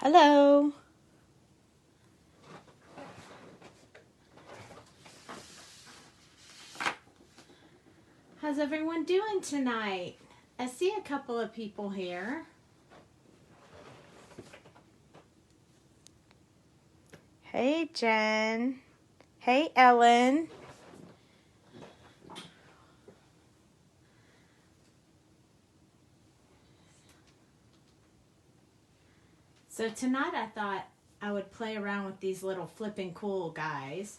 Hello. How's everyone doing tonight? I see a couple of people here. Hey, Jen. Hey, Ellen. So tonight I thought I would play around with these little Flippin Cool guys.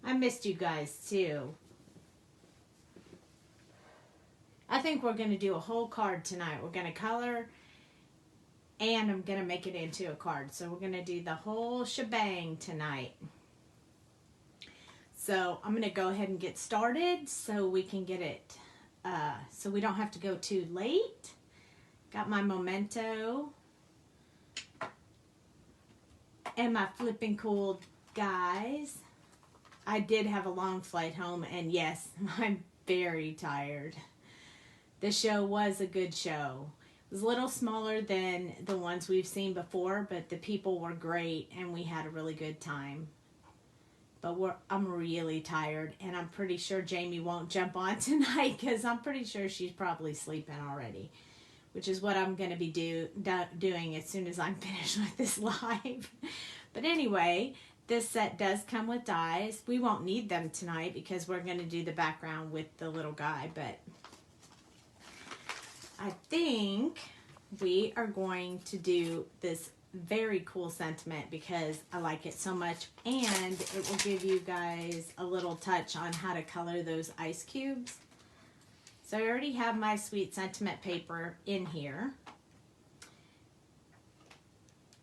I missed you guys too. I think we're going to do a whole card tonight. We're going to color and I'm going to make it into a card. So we're going to do the whole shebang tonight. So I'm going to go ahead and get started so we can get it, so we don't have to go too late. Got my memento and my Flippin Cool guys. I did have a long flight home, and yes, I'm very tired. The show was a good show. It was a little smaller than the ones we've seen before, but the people were great, and we had a really good time. But I'm really tired, and I'm pretty sure Jamie won't jump on tonight because I'm pretty sure she's probably sleeping already, which is what I'm going to be doing as soon as I'm finished with this live. But anyway, this set does come with dies. We won't need them tonight because we're going to do the background with the little guy, but I think we are going to do this very cool sentiment because I like it so much, and it will give you guys a little touch on how to color those ice cubes. So I already have my sweet sentiment paper in here.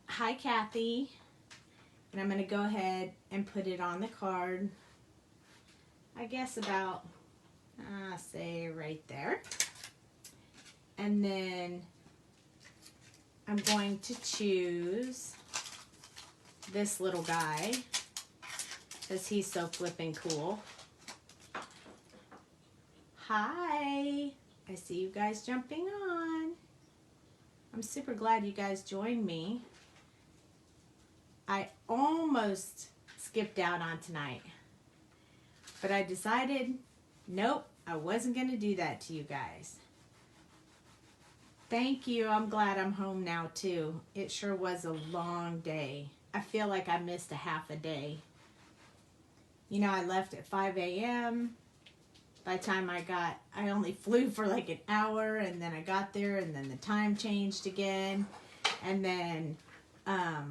Hi, Kathy. And I'm going to go ahead and put it on the card. I guess about, say right there. And then I'm going to choose this little guy because he's so flippin' cool. Hi, I see you guys jumping on. I'm super glad you guys joined me. I almost skipped out on tonight, but I decided, nope, I wasn't going to do that to you guys. Thank you. I'm glad I'm home now too. It sure was a long day. I feel like I missed a half a day. You know, I left at 5 a.m. By the time I only flew for like an hour, and then I got there, and then the time changed again, and then I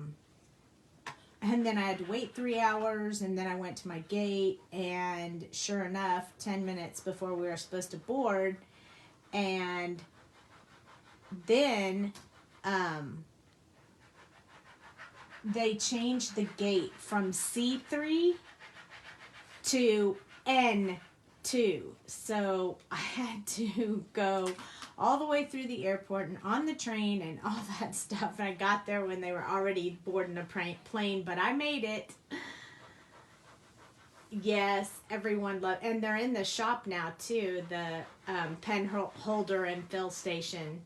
had to wait 3 hours, and then I went to my gate, and sure enough, 10 minutes before we were supposed to board, and then they changed the gate from C3 to N2. So I had to go all the way through the airport and on the train and all that stuff. And I got there when they were already boarding a plane, but I made it. Yes, everyone loved, and they're in the shop now too, the pen holder and fill station.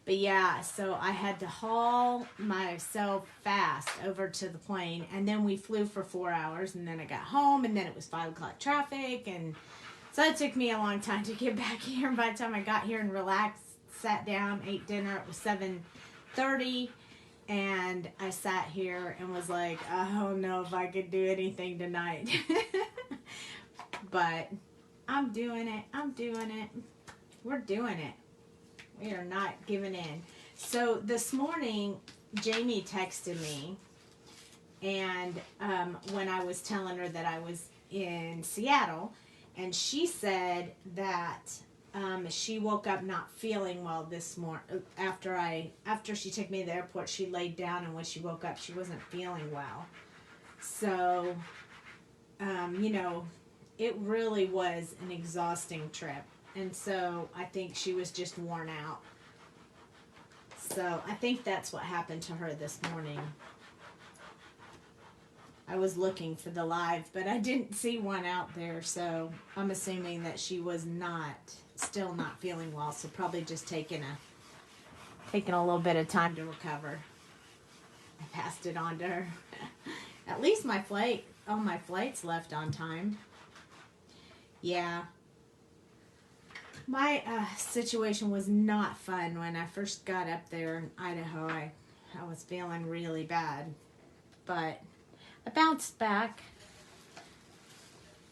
But yeah, so I had to haul myself fast over to the plane, and then we flew for 4 hours, and then I got home, and then it was 5 o'clock traffic, and so it took me a long time to get back here. And by the time I got here and relaxed, sat down, ate dinner, it was 7:30, and I sat here and was like, I don't know if I could do anything tonight. But I'm doing it. We're doing it. We are not giving in. So this morning, Jamie texted me, and when I was telling her that I was in Seattle, and she said that she woke up not feeling well this morning. After she took me to the airport, she laid down, and when she woke up, she wasn't feeling well. So, you know, it really was an exhausting trip. And so I think she was just worn out. So I think that's what happened to her this morning. I was looking for the live, but I didn't see one out there. So I'm assuming that she was still not feeling well. So probably just taking taking a little bit of time to recover. I passed it on to her. At least my flight's left on time. Yeah. My situation was not fun when I first got up there in Idaho. I was feeling really bad. But I bounced back.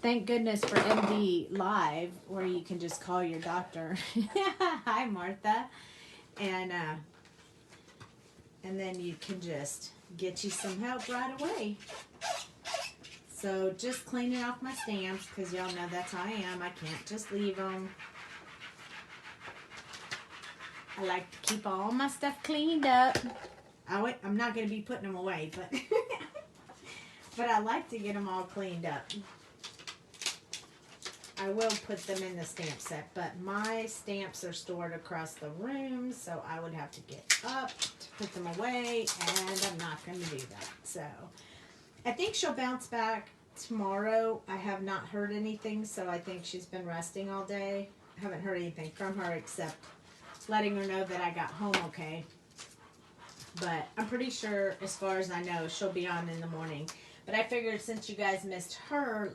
Thank goodness for MD Live, where you can just call your doctor. Hi, Martha. And then you can just get you some help right away. So just cleaning off my stamps, because y'all know that's how I am. I can't just leave them. I like to keep all my stuff cleaned up. I'm not going to be putting them away, but but I like to get them all cleaned up. I will put them in the stamp set, but my stamps are stored across the room, so I would have to get up to put them away, and I'm not going to do that. So I think she'll bounce back tomorrow. I have not heard anything, so I think she's been resting all day. I haven't heard anything from her except letting her know that I got home okay. But I'm pretty sure, as far as I know, she'll be on in the morning. But I figured since you guys missed her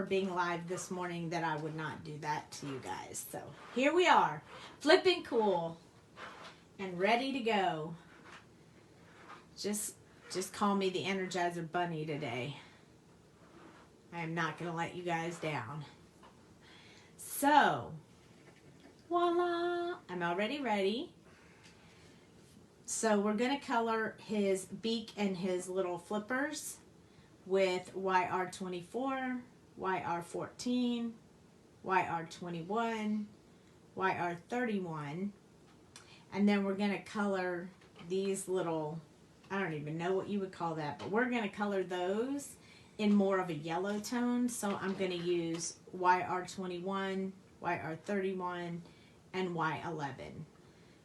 being live this morning, that I would not do that to you guys. So here we are, flipping cool and ready to go. Just call me the Energizer Bunny today. I am not going to let you guys down. So, voila, I'm already ready. So we're going to color his beak and his little flippers with YR24, YR14, YR21, YR31, and then we're going to color these little, I don't even know what you would call that, but we're going to color those in more of a yellow tone. So I'm going to use YR21, YR31, and Y11.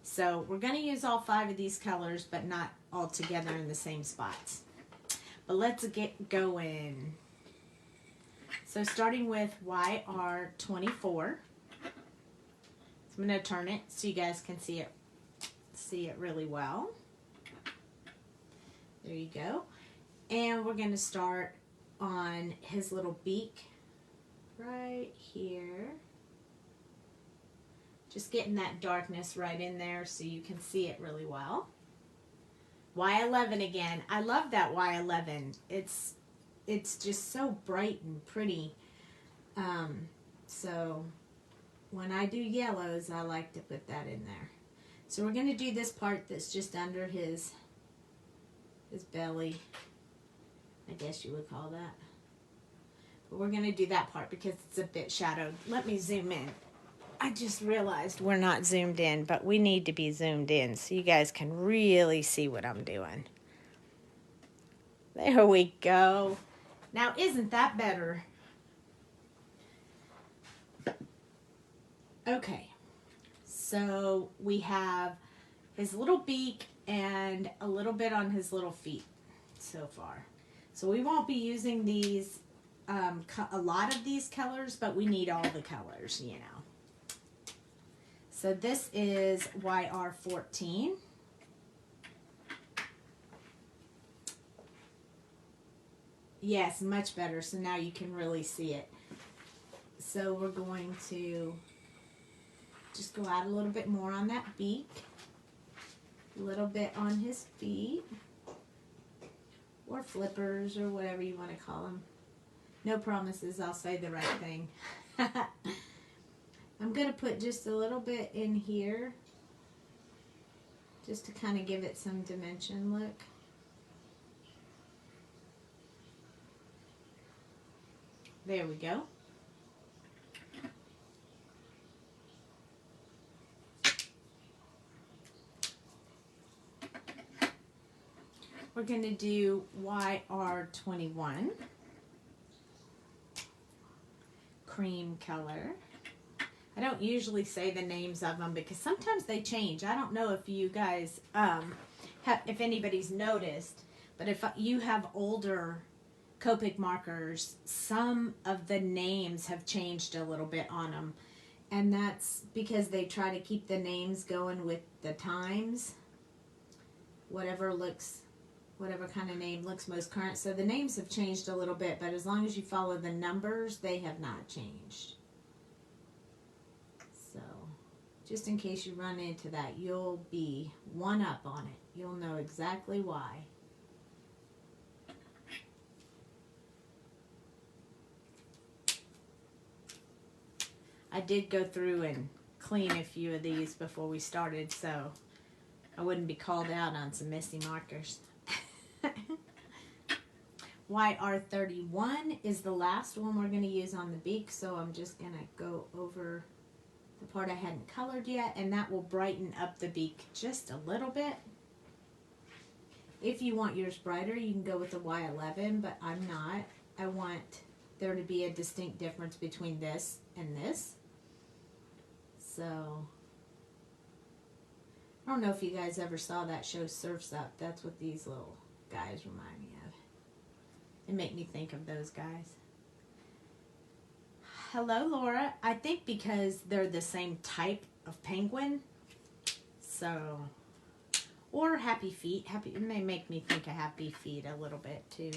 So we're going to use all 5 of these colors, but not all together in the same spots. But let's get going. So starting with YR24. So I'm going to turn it so you guys can see it really well. There you go. And we're going to start on his little beak right here. Just getting that darkness right in there so you can see it really well. Y11 again. I love that Y11. It's just so bright and pretty. So when I do yellows, I like to put that in there. So we're going to do this part that's just under his belly, I guess you would call that. But we're going to do that part because it's a bit shadowed. Let me zoom in. I just realized we're not zoomed in, but we need to be zoomed in so you guys can really see what I'm doing. There we go. Now, isn't that better? Okay, so we have his little beak and a little bit on his little feet so far. So we won't be using these, a lot of these colors, but we need all the colors, you know. So this is YR14. Yes, much better. So now you can really see it. So we're going to just go out a little bit more on that beak. A little bit on his feet. Or flippers, or whatever you want to call them. No promises, I'll say the right thing. I'm going to put just a little bit in here, just to kind of give it some dimension look. There we go. We're going to do YR21, cream color. I don't usually say the names of them because sometimes they change. I don't know if you guys, if anybody's noticed, but if you have older Copic markers, some of the names have changed a little bit on them. And that's because they try to keep the names going with the times. Whatever kind of name looks most current. So the names have changed a little bit, but as long as you follow the numbers, they have not changed. So just in case you run into that, you'll be one up on it. You'll know exactly why. I did go through and clean a few of these before we started, so I wouldn't be called out on some messy markers. YR31 is the last one we're going to use on the beak, so I'm just going to go over the part I hadn't colored yet, and that will brighten up the beak just a little bit. If you want yours brighter, you can go with the Y11, but I'm not. I want there to be a distinct difference between this and this. So, I don't know if you guys ever saw that show Surf's Up. That's what these little guys remind me of. They make me think of those guys. Hello, Laura. I think because they're the same type of penguin. So, or Happy Feet. It may make me think of Happy Feet a little bit too.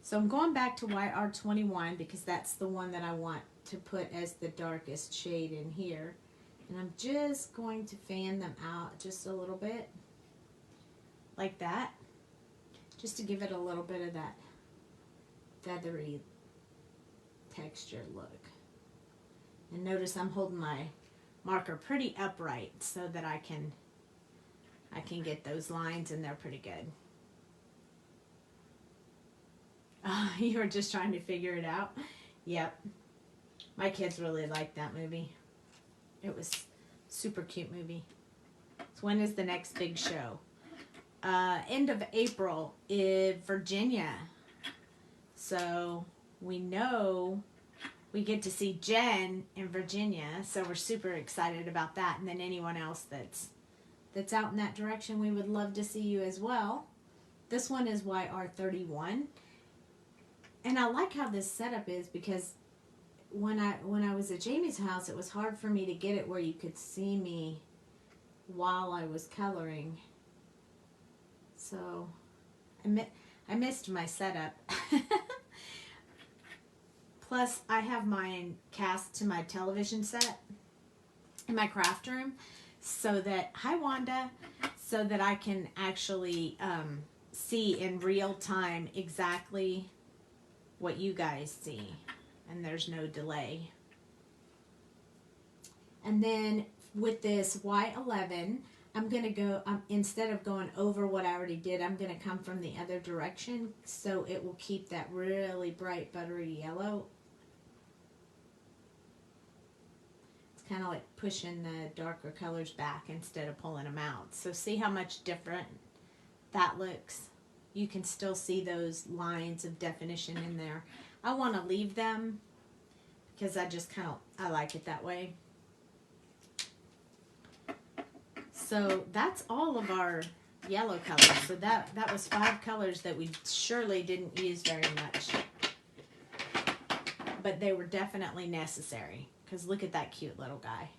So I'm going back to YR21 because that's the one that I want to put as the darkest shade in here. And I'm just going to fan them out just a little bit. Like that. Just to give it a little bit of that feathery texture look. And notice I'm holding my marker pretty upright so that I can get those lines in there pretty good. You were just trying to figure it out? Yep. My kids really liked that movie. It was a super cute movie. So when is the next big show? End of April in Virginia. So we know we get to see Jen in Virginia. So we're super excited about that. And then anyone else that's out in that direction, we would love to see you as well. This one is YR31. And I like how this setup is because when I was at Jamie's house, it was hard for me to get it where you could see me while I was coloring. So I missed my setup. Plus, I have mine cast to my television set in my craft room so that, hi Wanda, so that I can actually see in real time exactly what you guys see, and there's no delay. And then with this Y11, I'm going to go, instead of going over what I already did, I'm going to come from the other direction, so it will keep that really bright buttery yellow. It's kind of like pushing the darker colors back instead of pulling them out. So see how much different that looks? You can still see those lines of definition in there. I want to leave them because I like it that way. So that's all of our yellow colors. So that was 5 colors that we surely didn't use very much. But they were definitely necessary because look at that cute little guy.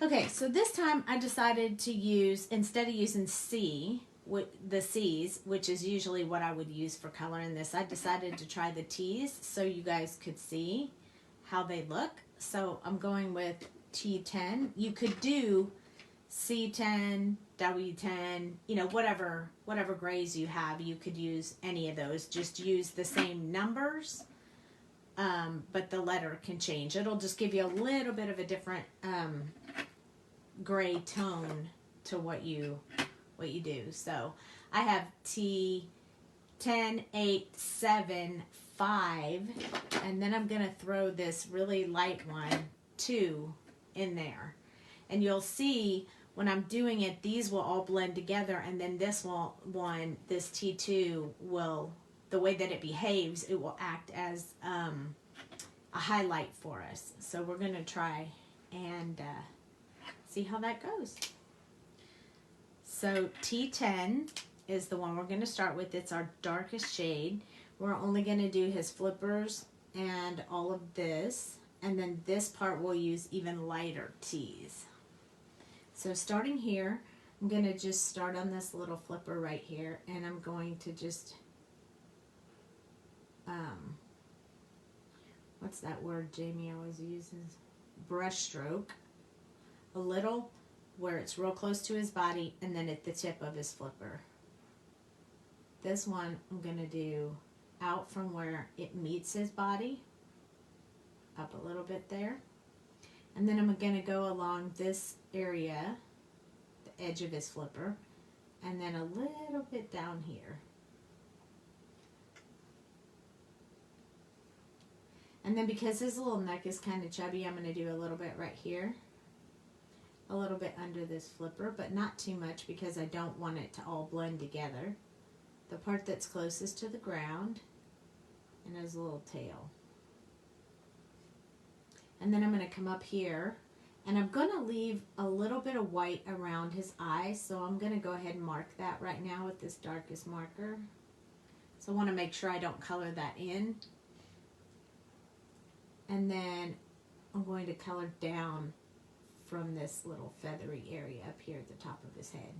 Okay, so this time I decided to use, instead of using the C's, which is usually what I would use for coloring this, I decided to try the T's so you guys could see how they look. So I'm going with T10. You could do C10, W10, you know, whatever grays you have, you could use any of those. Just use the same numbers, but the letter can change. It'll just give you a little bit of a different gray tone to what you do. So I have T10, 8, 7, 5, and then I'm going to throw this really light one, 2, in there. And you'll see when I'm doing it, these will all blend together, and then this one, this T2 will, the way that it behaves, it will act as a highlight for us. So we're going to try and see how that goes. So T10 is the one we're going to start with. It's our darkest shade. We're only going to do his flippers and all of this, and then this part we'll use even lighter tees. So starting here, I'm going to just start on this little flipper right here, and I'm going to just, what's that word Jamie always uses? Brush stroke a little where it's real close to his body, and then at the tip of his flipper. This one I'm going to do out from where it meets his body, up a little bit there. And then I'm going to go along this area, the edge of his flipper, and then a little bit down here. And then because his little neck is kind of chubby, I'm going to do a little bit right here, a little bit under this flipper, but not too much because I don't want it to all blend together. The part that's closest to the ground, and his little tail. And then I'm going to come up here, and I'm going to leave a little bit of white around his eyes, so I'm going to go ahead and mark that right now with this darkest marker. So I want to make sure I don't color that in. And then I'm going to color down from this little feathery area up here at the top of his head.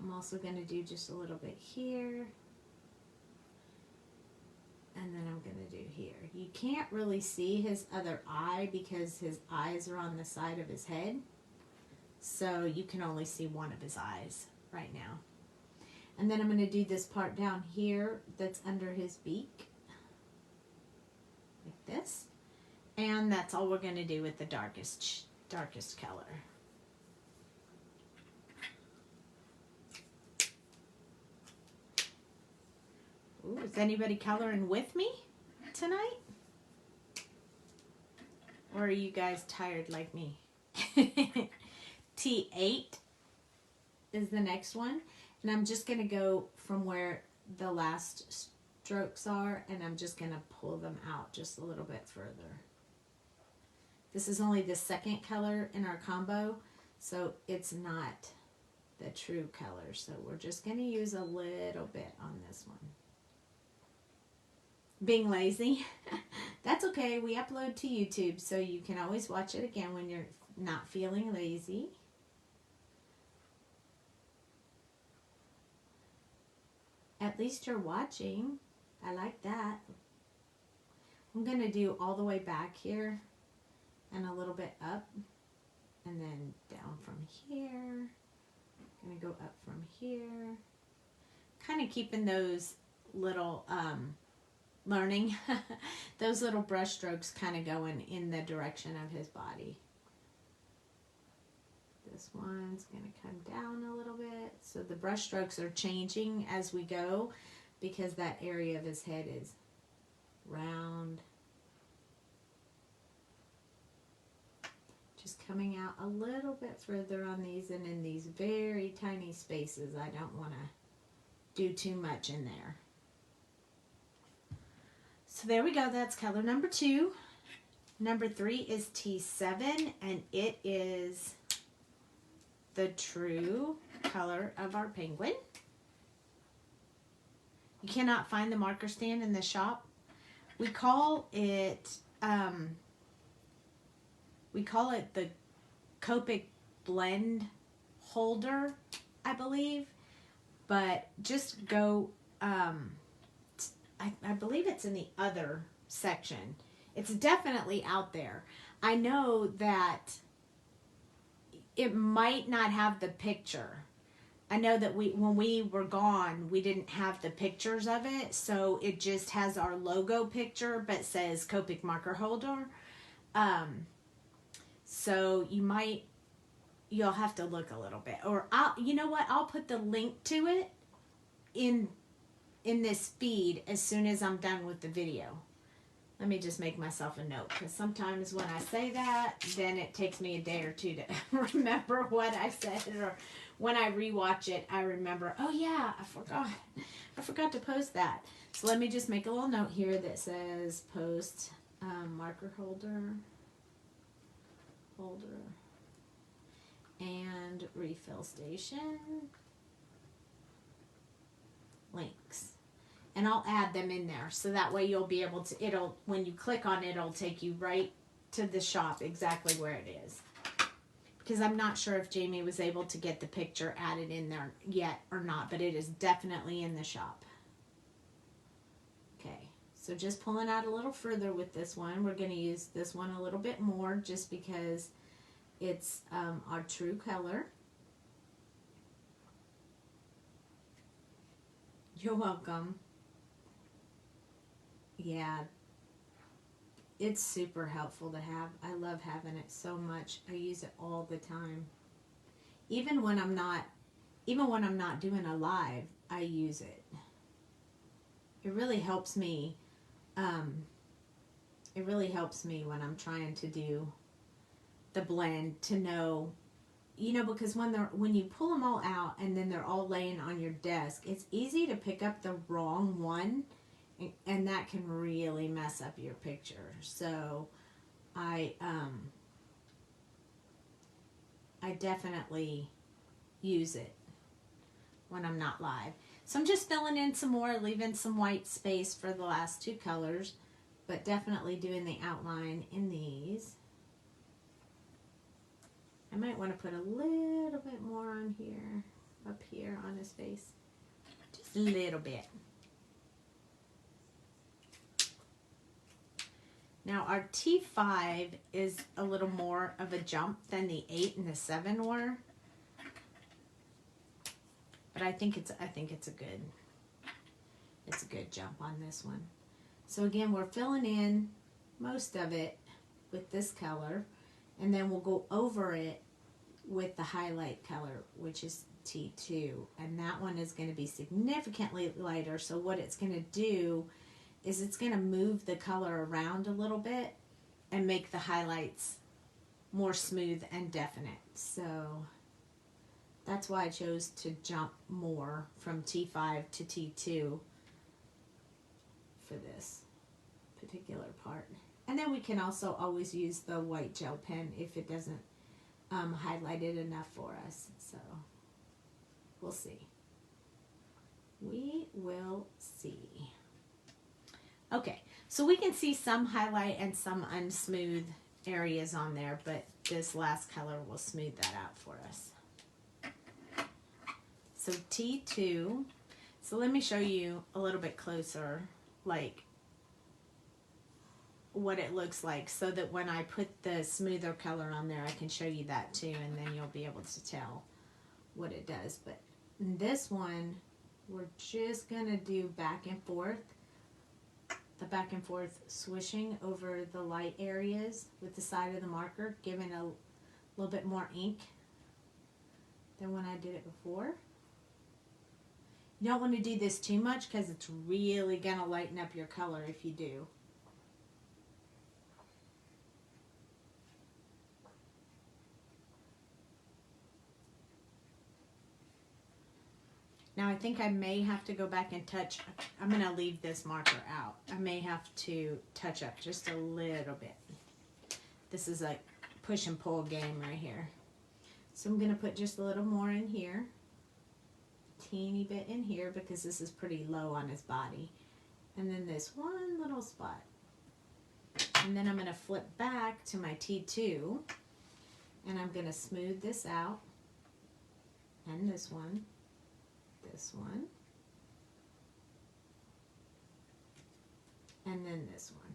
I'm also going to do just a little bit here. And then I'm going to do here. You can't really see his other eye because his eyes are on the side of his head. So you can only see one of his eyes right now. And then I'm going to do this part down here that's under his beak. Like this. And that's all we're going to do with the darkest color. Ooh, is anybody coloring with me tonight? Or are you guys tired like me? T8 is the next one. And I'm just going to go from where the last strokes are, and I'm just going to pull them out just a little bit further. This is only the second color in our combo, so it's not the true color. So we're just going to use a little bit on this one. Being lazy, that's okay. We upload to YouTube, so you can always watch it again when you're not feeling lazy. At least you're watching. I like that. I'm going to do all the way back here and a little bit up and then down from here. I'm going to go up from here. Kind of keeping those little learning those little brush strokes kind of going in the direction of his body. This one's going to come down a little bit. So the brush strokes are changing as we go because that area of his head is round. Just coming out a little bit further on these, and in these very tiny spaces. I don't want to do too much in there. So there we go. That's color number 2. Number 3 is T7, and it is the true color of our penguin. You cannot find the marker stand in the shop. We call it the Copic blend holder, I believe. But just go, I believe it's in the other section. It's definitely out there. I know that it might not have the picture. I know that when we were gone, we didn't have the pictures of it, so it just has our logo picture, but says Copic marker holder. So you'll have to look a little bit, or you know what? I'll put the link to it in this feed as soon as I'm done with the video. Let me just make myself a note, because sometimes when I say that, then it takes me a day or two to remember what I said, or when I rewatch it, I remember, oh yeah, I forgot to post that. So let me just make a little note here that says post marker holder, and refill station links. And I'll add them in there. So that way you'll be able to, when you click on it, it'll take you right to the shop exactly where it is. Because I'm not sure if Jamie was able to get the picture added in there yet or not, but it is definitely in the shop. Okay, so just pulling out a little further with this one. We're going to use this one a little bit more just because it's our true color. You're welcome. Yeah, it's super helpful to have. I love having it so much. I use it all the time. Even when I'm not doing a live, I use it. It really helps me. It really helps me when I'm trying to do the blend to know, you know, because when you pull them all out and then they're all laying on your desk, it's easy to pick up the wrong one. And that can really mess up your picture. So I definitely use it when I'm not live. So I'm just filling in some more, leaving some white space for the last two colors, but definitely doing the outline in these. I might want to put a little bit more on here, up here on his face. Just a little bit. Now our T5 is a little more of a jump than the 8 and the 7 were, but I think it's a good jump on this one. So again, we're filling in most of it with this color, and then we'll go over it with the highlight color, which is T2, and that one is going to be significantly lighter. So what it's going to do is it's going to move the color around a little bit and make the highlights more smooth and definite. So that's why I chose to jump more from T5 to T2 for this particular part. And then we can also always use the white gel pen if it doesn't highlight it enough for us. So we'll see. We will see. Okay, so we can see some highlight and some unsmooth areas on there, but this last color will smooth that out for us. So T2, so let me show you a little bit closer, like what it looks like, so that when I put the smoother color on there, I can show you that too, and then you'll be able to tell what it does. But in this one, we're just gonna do back and forth. The back and forth swishing over the light areas with the side of the marker, giving a little bit more ink than when I did it before. You don't want to do this too much because it's really going to lighten up your color if you do. Now I think I may have to go back and touch. I'm going to leave this marker out. I may have to touch up just a little bit. This is a push and pull game right here. So I'm going to put just a little more in here. Teeny bit in here because this is pretty low on his body. And then this one little spot. And then I'm going to flip back to my T2. And I'm going to smooth this out. And this one. This one, and then this one.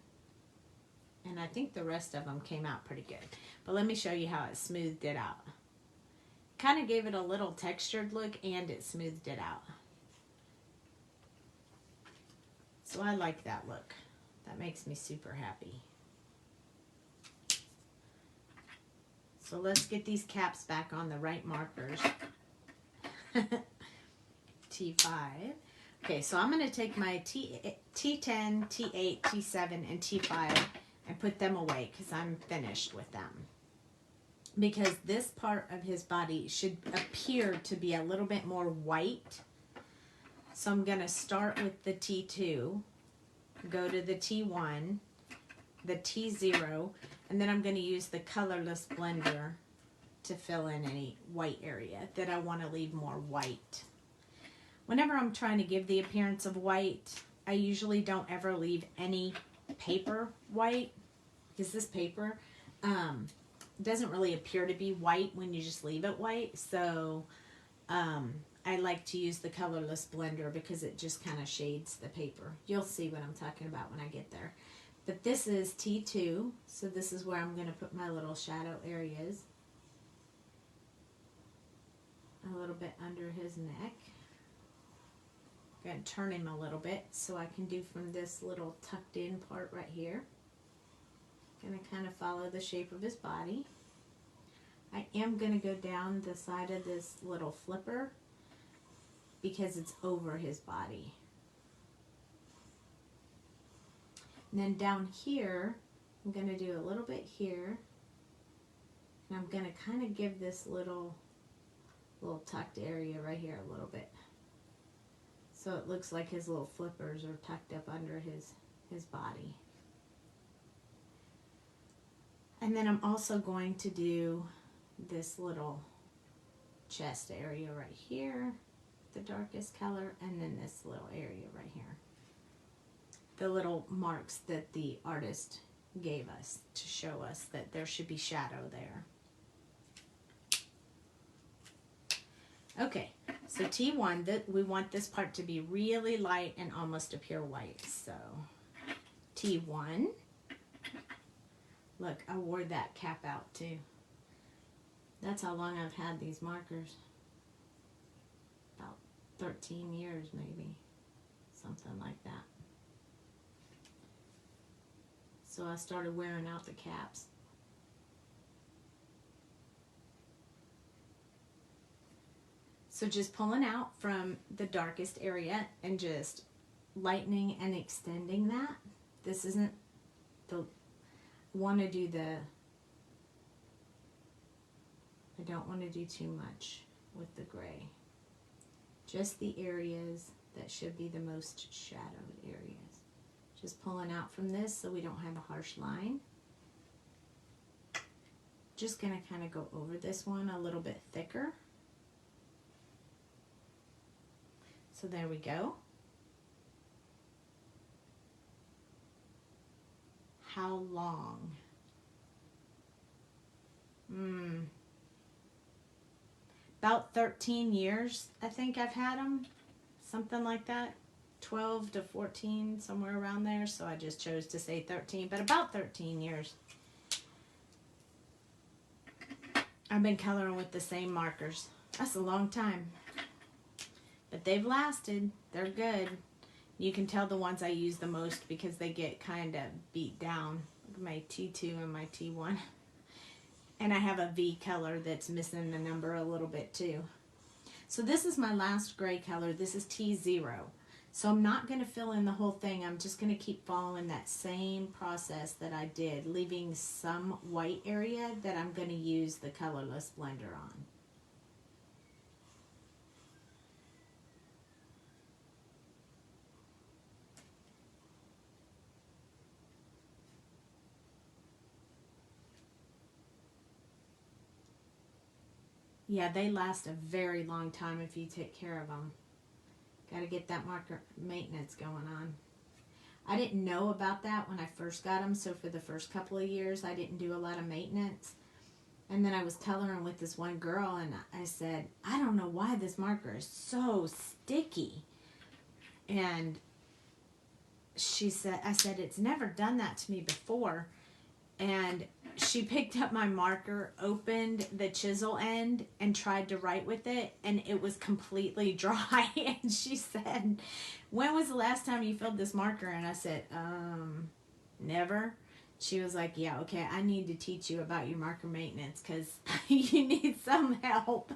And I think the rest of them came out pretty good. But let me show you how it smoothed it out. Kind of gave it a little textured look and it smoothed it out. So I like that look. That makes me super happy. So let's get these caps back on the right markers. T5. Okay, so I'm going to take my T10, T8, T7, and T5 and put them away because I'm finished with them. Because this part of his body should appear to be a little bit more white. So I'm going to start with the T2, go to the T1, the T0, and then I'm going to use the Colorless Blender to fill in any white area that I want to leave more white. Whenever I'm trying to give the appearance of white, I usually don't ever leave any paper white, because this paper doesn't really appear to be white when you just leave it white. So I like to use the Colorless Blender because it just kind of shades the paper. You'll see what I'm talking about when I get there. But this is T2, so this is where I'm going to put my little shadow areas. A little bit under his neck. I'm going to turn him a little bit so I can do from this little tucked in part right here. Going to kind of follow the shape of his body. I am going to go down the side of this little flipper because it's over his body. And then down here, I'm going to do a little bit here. And I'm going to kind of give this little tucked area right here a little bit. So it looks like his little flippers are tucked up under his body. And then I'm also going to do this little chest area right here, the darkest color, and then this little area right here. The little marks that the artist gave us to show us that there should be shadow there. Okay, so T1, we want this part to be really light and almost appear white. So T1. Look, I wore that cap out too. That's how long I've had these markers. About 13 years maybe. Something like that. So I started wearing out the caps. So just pulling out from the darkest area and just lightening and extending that. This isn't the, want to do the, I don't want to do too much with the gray. Just the areas that should be the most shadowed areas. Just pulling out from this so we don't have a harsh line. Just going to kind of go over this one a little bit thicker. So there we go. How long? About 13 years, I think I've had them. Something like that. 12 to 14, somewhere around there. So I just chose to say 13, but about 13 years. I've been coloring with the same markers. That's a long time. But they've lasted. They're good. You can tell the ones I use the most because they get kind of beat down. My T2 and my T1. And I have a V color that's missing the number a little bit too. So this is my last gray color. This is T0. So I'm not going to fill in the whole thing. I'm just going to keep following that same process that I did, leaving some white area that I'm going to use the Colorless Blender on. Yeah, they last a very long time if you take care of them. Got to get that marker maintenance going on. I didn't know about that when I first got them, so for the first couple of years I didn't do a lot of maintenance. And then I was coloring with this one girl and I said, I don't know why this marker is so sticky. And she said, I said, it's never done that to me before. And she picked up my marker, opened the chisel end, and tried to write with it, and it was completely dry. And she said, when was the last time you filled this marker? And I said, never. She was like, yeah, okay, I need to teach you about your marker maintenance because you need some help.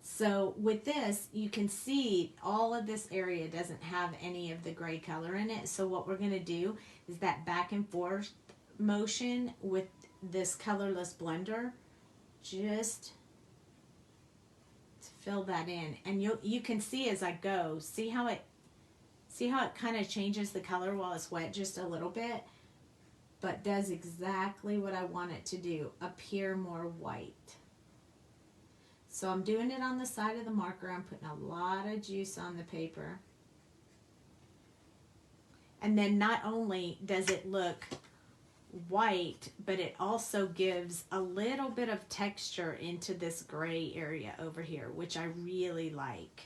So with this, you can see all of this area doesn't have any of the gray color in it. So what we're going to do is that back and forth motion with this Colorless Blender, just to fill that in. And you can see as I go, see how it kind of changes the color while it's wet just a little bit, but does exactly what I want it to do, appear more white. So I'm doing it on the side of the marker. I'm putting a lot of juice on the paper. And then not only does it look white, but it also gives a little bit of texture into this gray area over here, which I really like.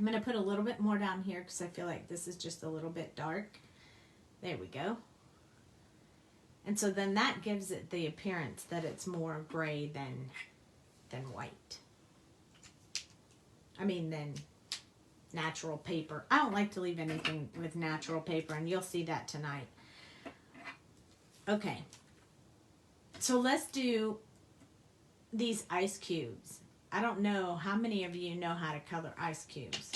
I'm going to put a little bit more down here because I feel like this is just a little bit dark. There we go. And so then that gives it the appearance that it's more gray than white. I mean, than natural paper. I don't like to leave anything with natural paper, and you'll see that tonight. Okay, so let's do these ice cubes. I don't know how many of you know how to color ice cubes.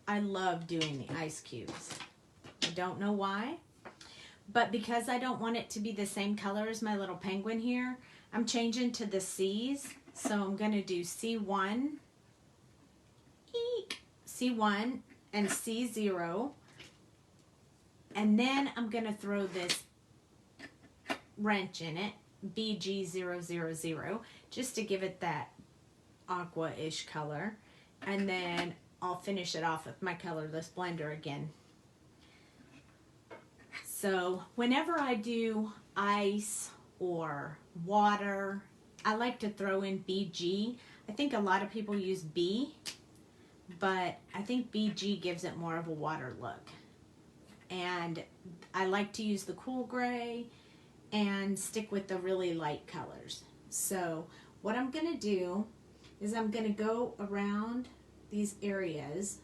I love doing the ice cubes. I don't know why, but because I don't want it to be the same color as my little penguin here, I'm changing to the C's. So I'm going to do C1, eek, C1 and C0. And then I'm going to throw this wrench in it, BG000, just to give it that aqua-ish color. And then I'll finish it off with my Colorless Blender again. So whenever I do ice or water, I like to throw in BG. I think a lot of people use B, but I think BG gives it more of a water look. And I like to use the cool gray and stick with the really light colors. So what I'm going to do is I'm going to go around these areas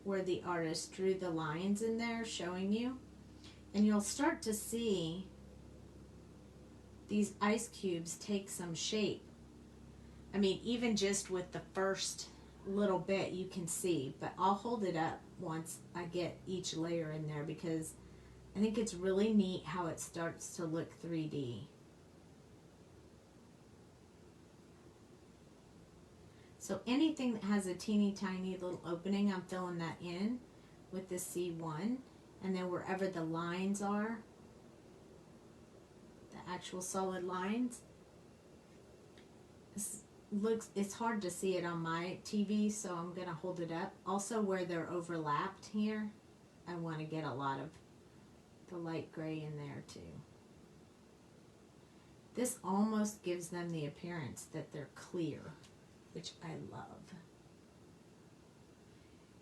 where the artist drew the lines in there showing you, and you'll start to see these ice cubes take some shape. I mean, even just with the first little bit you can see, but I'll hold it up once I get each layer in there because I think it's really neat how it starts to look 3D. So anything that has a teeny tiny little opening, I'm filling that in with the C1, and then wherever the lines are, the actual solid lines, it's hard to see it on my TV, so I'm going to hold it up. Also where they're overlapped here, I want to get a lot of the light gray in there too. This almost gives them the appearance that they're clear, which I love.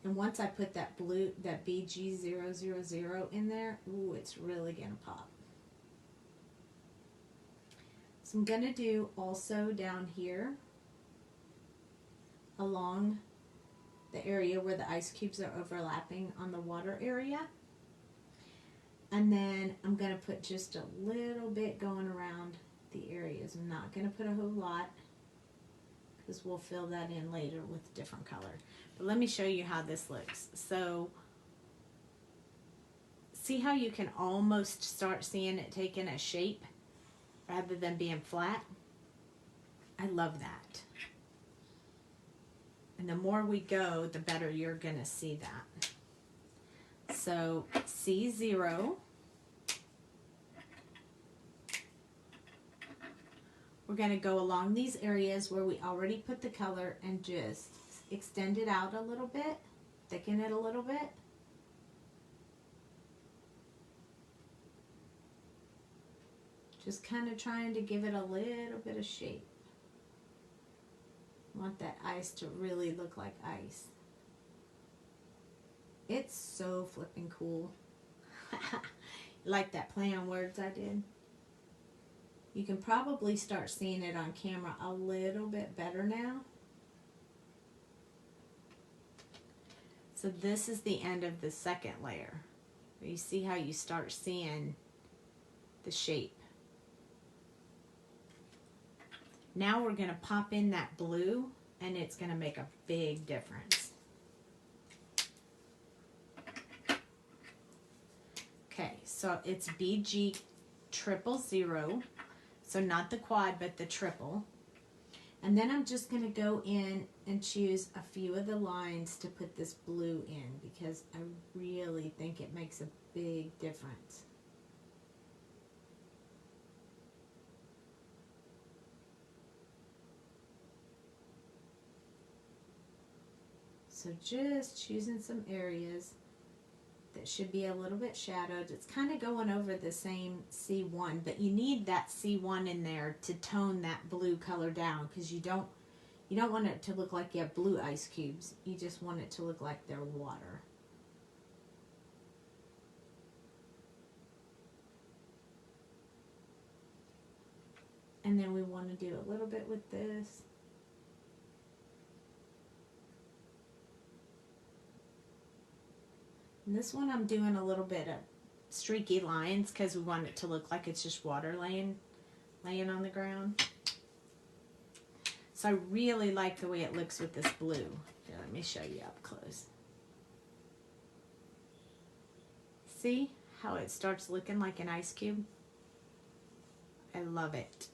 And once I put that blue, that BG000 in there, ooh, it's really going to pop. So I'm going to do also down here along the area where the ice cubes are overlapping on the water area. And then I'm going to put just a little bit going around the areas. I'm not going to put a whole lot because we'll fill that in later with different color. But let me show you how this looks. So see how you can almost start seeing it taking a shape rather than being flat? I love that. And the more we go, the better you're going to see that. So C0. We're going to go along these areas where we already put the color and just extend it out a little bit, thicken it a little bit. Just kind of trying to give it a little bit of shape. I want that ice to really look like ice. It's so flippin' cool. Like that play on words I did? You can probably start seeing it on camera a little bit better now. So this is the end of the second layer. You see how you start seeing the shape. Now we're going to pop in that blue, and it's going to make a big difference. Okay, so it's BG000, so not the quad, but the triple. And then I'm just going to go in and choose a few of the lines to put this blue in because I really think it makes a big difference. So just choosing some areas that should be a little bit shadowed. It's kind of going over the same C1, but you need that C1 in there to tone that blue color down, because you don't want it to look like you have blue ice cubes. You just want it to look like they're water. And then we want to do a little bit with this. And this one I'm doing a little bit of streaky lines because we want it to look like it's just water laying on the ground. So I really like the way it looks with this blue. Here, let me show you up close. See how it starts looking like an ice cube? I love it.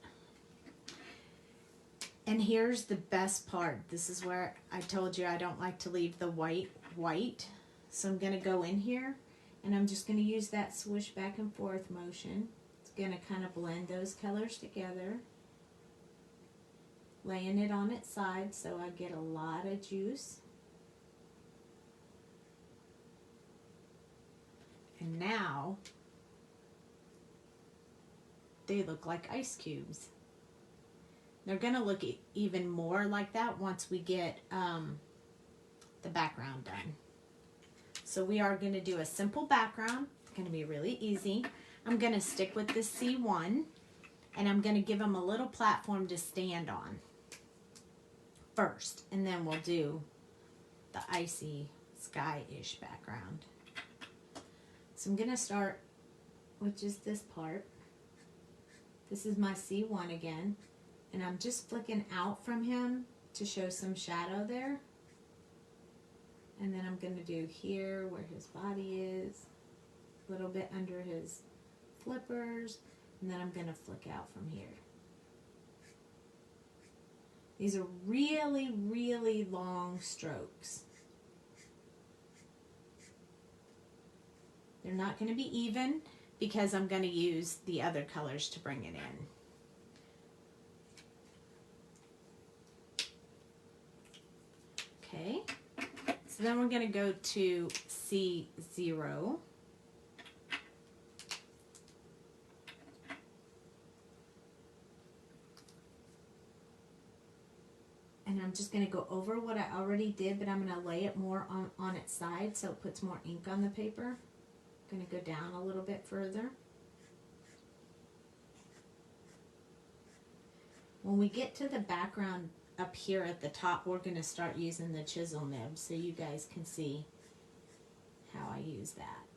And here's the best part. This is where I told you I don't like to leave the white. So I'm going to go in here and I'm just going to use that swoosh back and forth motion. It's going to kind of blend those colors together. Laying it on its side so I get a lot of juice. And now they look like ice cubes. They're going to look even more like that once we get the background done. So we are going to do a simple background. It's going to be really easy. I'm going to stick with this C1 and I'm going to give them a little platform to stand on first, and then we'll do the icy sky-ish background. So I'm going to start with just this part. This is my C1 again, and I'm just flicking out from him to show some shadow there. And then I'm going to do here where his body is, a little bit under his flippers, and then I'm going to flick out from here. These are really, really long strokes. They're not going to be even because I'm going to use the other colors to bring it in. Okay. So then we're going to go to C0. And I'm just going to go over what I already did, but I'm going to lay it more on its side so it puts more ink on the paper. I'm going to go down a little bit further. When we get to the background up here at the top, we're going to start using the chisel nib so you guys can see how I use that.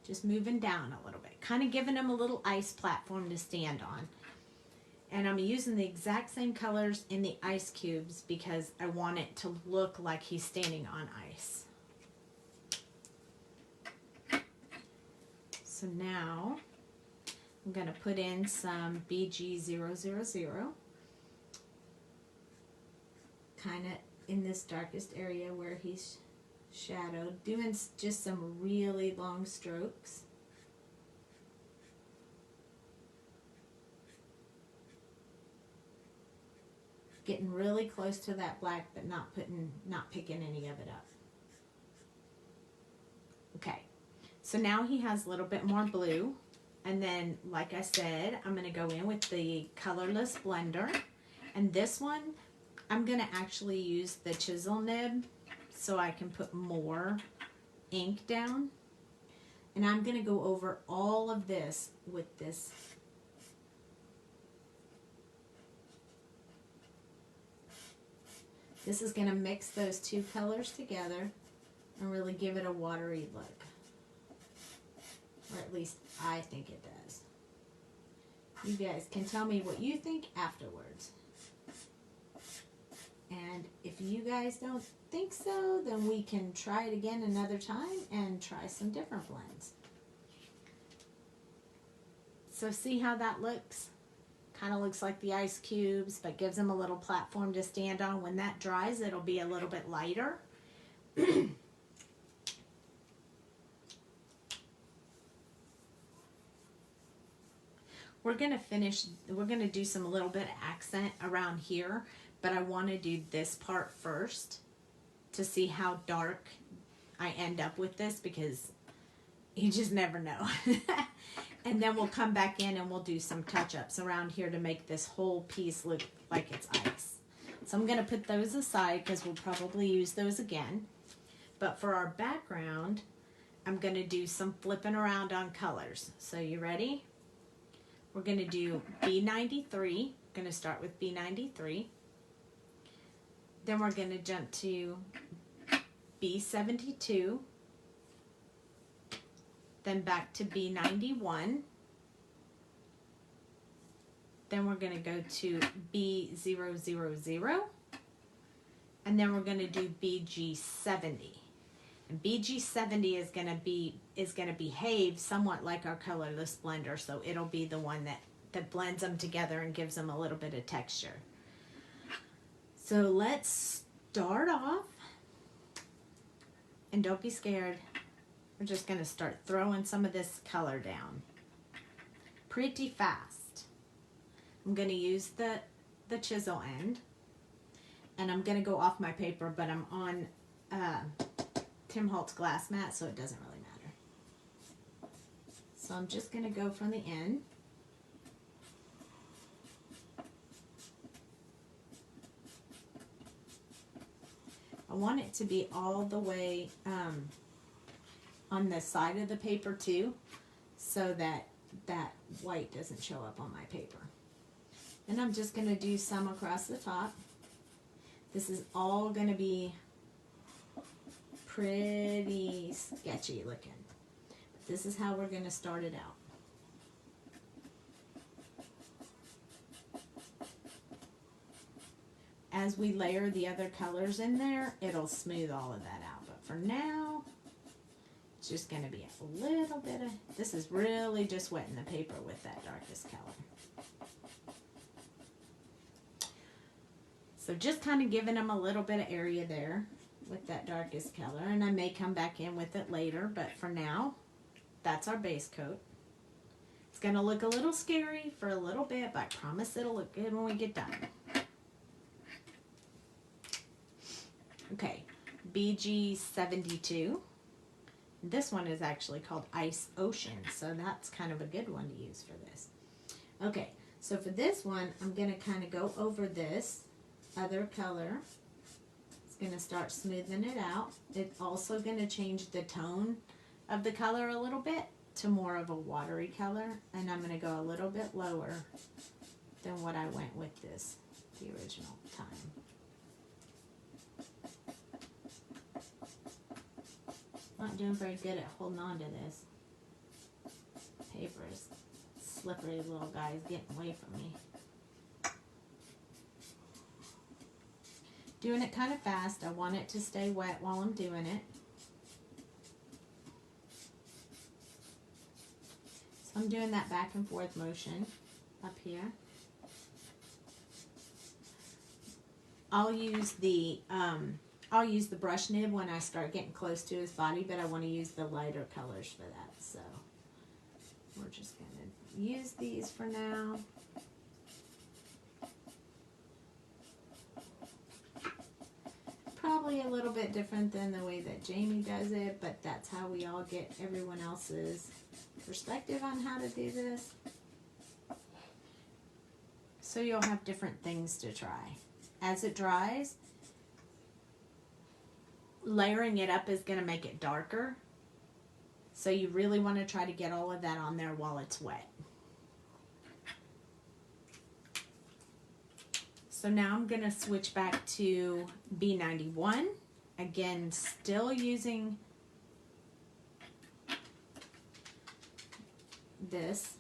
Just moving down a little bit, kind of giving him a little ice platform to stand on. And I'm using the exact same colors in the ice cubes because I want it to look like he's standing on ice. So now I'm going to put in some BG000, kind of in this darkest area where he's shadowed, doing just some really long strokes. Getting really close to that black, but not picking any of it up. Okay, so now he has a little bit more blue. And then, like I said, I'm going to go in with the Colorless Blender. And this one, I'm going to actually use the chisel nib so I can put more ink down. And I'm going to go over all of this with this. This is going to mix those two colors together and really give it a watery look. Or at least I think it does. You guys can tell me what you think afterwards. And if you guys don't think so, then we can try it again another time and try some different blends. So see how that looks? Kind of looks like the ice cubes, but gives them a little platform to stand on. When that dries, it'll be a little bit lighter. We're going to do some little bit of accent around here, but I want to do this part first to see how dark I end up with this, because you just never know. And then we'll come back in and we'll do some touch-ups around here to make this whole piece look like it's ice. So I'm going to put those aside because we'll probably use those again. But for our background, I'm going to do some flipping around on colors. So you ready? We're going to do B93. Going to start with B93. Then we're going to jump to B72. Then back to B91. Then we're going to go to B000. And then we're going to do BG70. And BG70 is going to behave somewhat like our Colorless Blender, so it'll be the one that blends them together and gives them a little bit of texture. So let's start off, and don't be scared. We're just going to start throwing some of this color down pretty fast. I'm going to use the chisel end, and I'm going to go off my paper, but I'm on Tim Holtz glass mat, so it doesn't really matter. So I'm just going to go from the end. I want it to be all the way on the side of the paper too, so that that white doesn't show up on my paper. And I'm just going to do some across the top. This is all going to be pretty sketchy looking. But this is how we're going to start it out. As we layer the other colors in there, it'll smooth all of that out. But for now, it's just going to be a little bit of, this is really just wetting the paper with that darkest color. So just kind of giving them a little bit of area there with that darkest color. And I may come back in with it later, but for now, that's our base coat. It's going to look a little scary for a little bit, but I promise it'll look good when we get done. Okay, BG72. This one is actually called Ice Ocean, so that's kind of a good one to use for this. Okay, so for this one, I'm going to kind of go over this other color. It's going to start smoothing it out. It's also going to change the tone of the color a little bit to more of a watery color, and I'm going to go a little bit lower than what I went with this the original time. Not doing very good at holding on to this. Paper is slippery, little guy is getting away from me. Doing it kind of fast. I want it to stay wet while I'm doing it. So I'm doing that back and forth motion up here. I'll use the brush nib when I start getting close to his body, but I want to use the lighter colors for that. So we're just going to use these for now. Probably a little bit different than the way that Jamie does it, but that's how we all get everyone else's perspective on how to do this. So you'll have different things to try. As it dries, layering it up is going to make it darker. So you really want to try to get all of that on there while it's wet. So now I'm going to switch back to B91. Again, still using this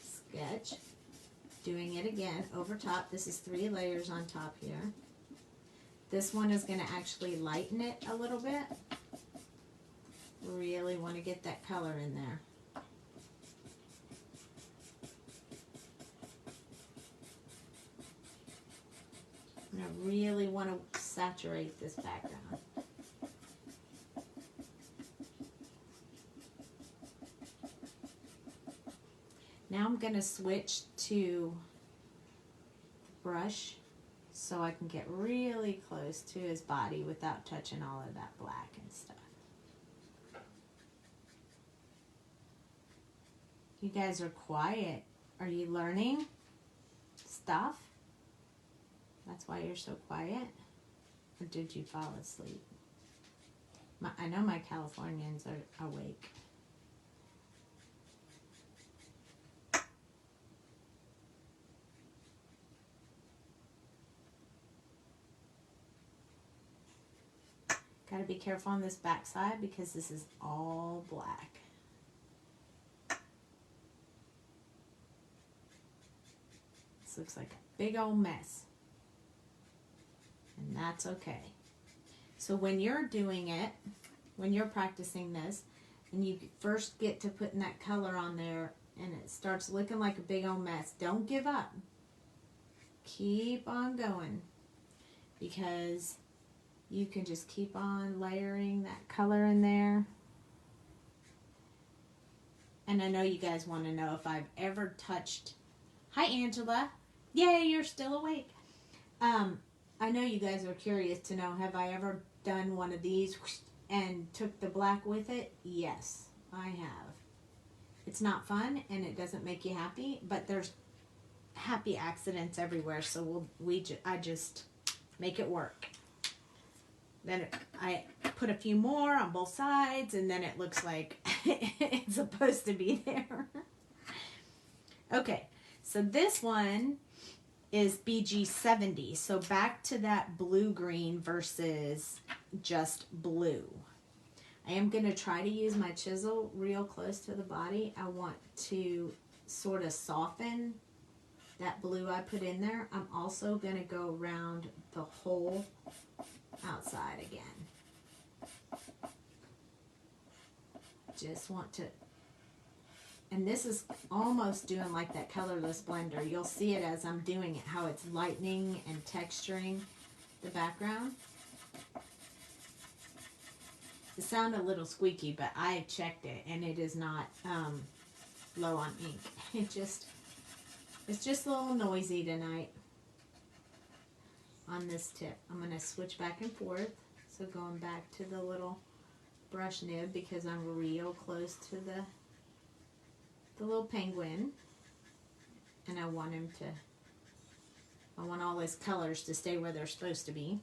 sketch. Doing it again over top. This is 3 layers on top here. This one is going to actually lighten it a little bit. Really want to get that color in there. I really want to saturate this background. Now I'm going to switch to brush so I can get really close to his body without touching all of that black and stuff. You guys are quiet. Are you learning stuff? That's why you're so quiet? Or did you fall asleep? I know my Californians are awake. Gotta be careful on this back side because this is all black. This looks like a big old mess. And that's okay. So when you're doing it, when you're practicing this, and you first get to putting that color on there and it starts looking like a big old mess, don't give up. Keep on going, because you can just keep on layering that color in there. And I know you guys want to know if I've ever touched... Hi, Angela. Yay, you're still awake. I know you guys are curious to know, have I ever done one of these and took the black with it? Yes, I have. It's not fun and it doesn't make you happy, but there's happy accidents everywhere, so I just make it work. Then I put a few more on both sides, and then it looks like it's supposed to be there. Okay, so this one is BG70. So back to that blue-green versus just blue. I am going to try to use my chisel real close to the body. I want to sort of soften that blue I put in there. I'm also going to go around the whole outside again. Just want to, and this is almost doing like that Colorless Blender. You'll see it as I'm doing it, how it's lightening and texturing the background. It sounded a little squeaky, but I checked it and it is not low on ink. It's just a little noisy tonight. On this tip, I'm going to switch back and forth. So going back to the little brush nib because I'm real close to the little penguin, and I want all his colors to stay where they're supposed to be.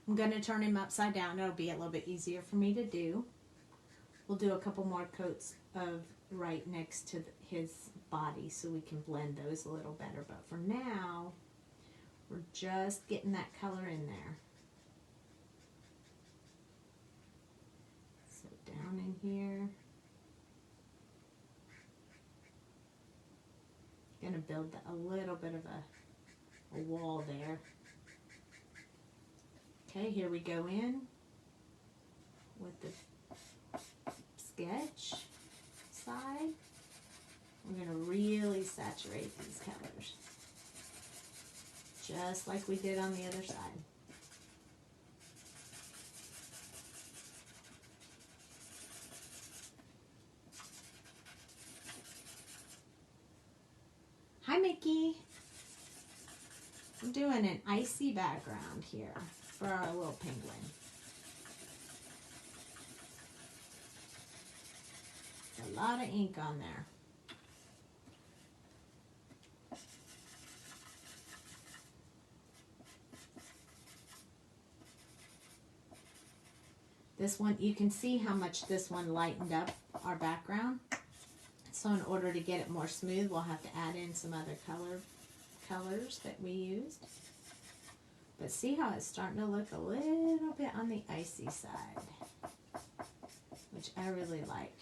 I'm going to turn him upside down. It'll be a little bit easier for me to do. We'll do a couple more coats of right next to his body so we can blend those a little better, but for now we're just getting that color in there. So down in here. Gonna build a little bit of a wall there. Okay, here we go in with the sketch side. We're gonna really saturate these colors, just like we did on the other side. Hi, Mickey. I'm doing an icy background here for our little penguin. A lot of ink on there. This one, you can see how much this one lightened up our background. So in order to get it more smooth, we'll have to add in some other colors that we used. But see how it's starting to look a little bit on the icy side, which I really like.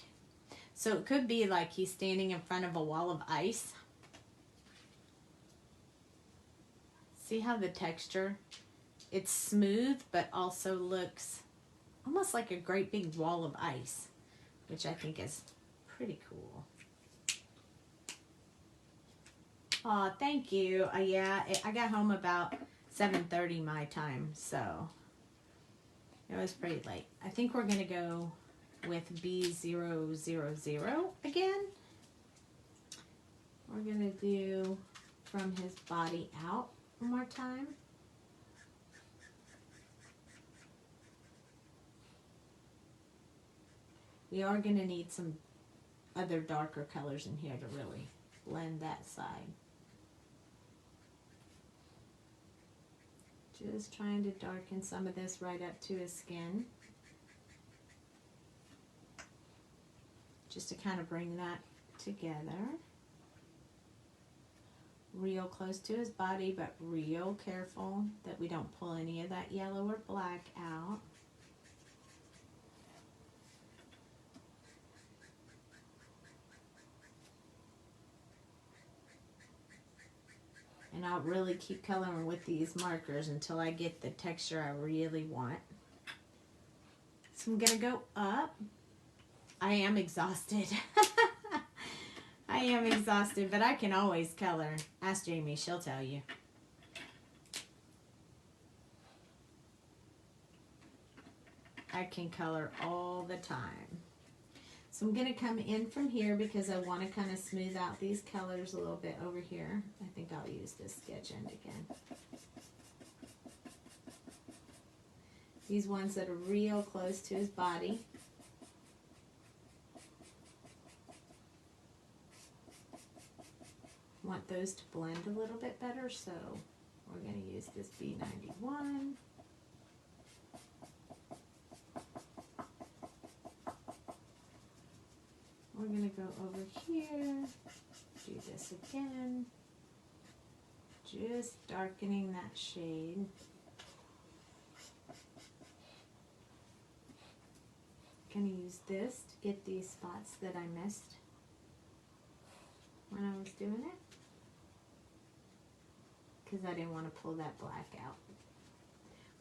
So it could be like he's standing in front of a wall of ice. See how the texture, it's smooth, but also looks almost like a great big wall of ice, which I think is pretty cool. Oh, thank you. Yeah, I got home about 7:30 my time, so it was pretty late. I think we're going to go with B000 again. We're going to do from his body out one more time. We are going to need some other darker colors in here to really blend that side. Just trying to darken some of this right up to his skin. Just to kind of bring that together. Real close to his body, but real careful that we don't pull any of that yellow or black out. And I'll really keep coloring with these markers until I get the texture I really want. So I'm going to go up. I am exhausted. I am exhausted, but I can always color. Ask Jamie, she'll tell you. I can color all the time. So I'm going to come in from here because I want to kind of smooth out these colors a little bit over here. I think I'll use this sketch end again. These ones that are real close to his body. Want those to blend a little bit better, so we're going to use this B91. We're going to go over here, do this again, just darkening that shade. Going to use this to get these spots that I missed when I was doing it, because I didn't want to pull that black out.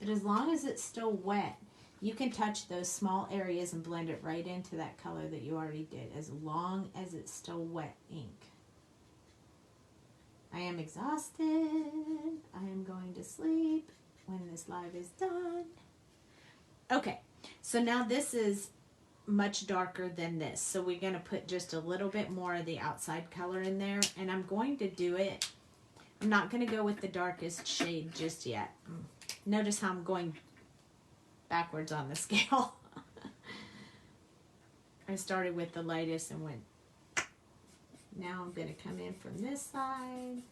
But as long as it's still wet, you can touch those small areas and blend it right into that color that you already did, as long as it's still wet ink. I am exhausted. I am going to sleep when this live is done. Okay, so now this is much darker than this. So we're going to put just a little bit more of the outside color in there, and I'm going to do it. I'm not going to go with the darkest shade just yet. Notice how I'm going backwards on the scale. I started with the lightest and went. Now I'm going to come in from this side,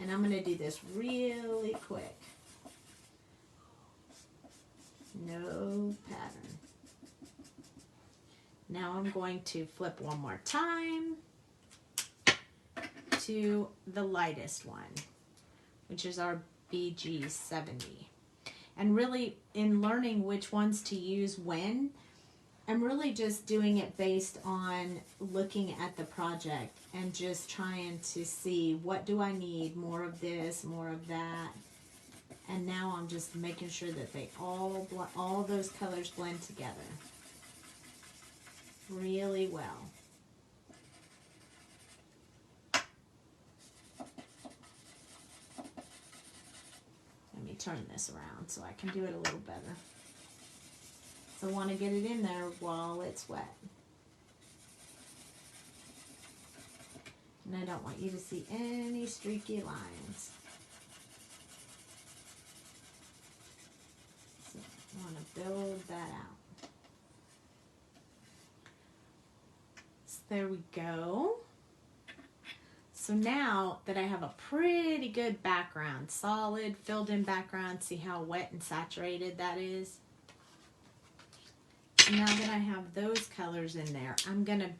and I'm going to do this really quick. No pattern. Now I'm going to flip one more time to the lightest one, which is our BG70. And really, in learning which ones to use when, I'm really just doing it based on looking at the project and just trying to see what do I need, more of this, more of that. And now I'm just making sure that they all those colors blend together really well. Let me turn this around so I can do it a little better. So I want to get it in there while it's wet. And I don't want you to see any streaky lines. So I want to build that out. So there we go. So now that I have a pretty good background, solid filled in background, see how wet and saturated that is? Now that I have those colors in there, I'm going to